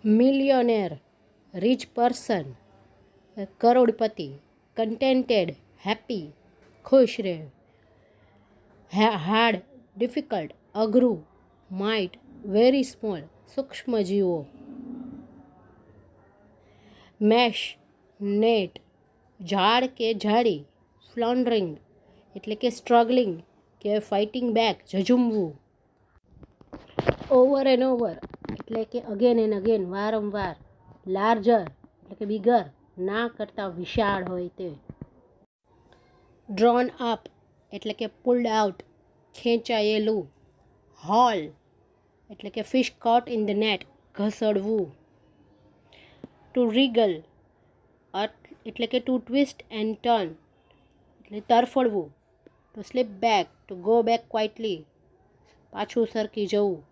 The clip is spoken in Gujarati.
મિલિયોનેર, રિચ પર્સન, કરોડપતિ, કન્ટેન્ટેડ, હેપી, ખુશ રહે. હાર્ડ, ડિફિકલ્ટ, અઘરું, માઇટ, વેરી સ્મોલ, સૂક્ષ્મજીવો. મેશ, નેટ, ઝાડ કે ઝાડી, ફ્લોન્ડરિંગ એટલે કે સ્ટ્રગલિંગ કે ફાઇટિંગ બેક, ઝઝૂમવું. ઓવર એન્ડ ઓવર એટલે કે અગેન એન્ડ અગેન, વારંવાર. લાર્જર એટલે કે બિગર, ના કરતાં વિશાળ હોય તે. ડ્રોન અપ એટલે કે પુલ્ડ આઉટ, ખેંચાયેલું. હોલ એટલે કે fish caught in the net, ઘસડવું. ટુ રીગલ એટલે કે ટુ ટ્વિસ્ટ એન્ડ ટર્ન એટલે તરફડવું. To slip back, to go back quietly, પાછું સરકી જવું.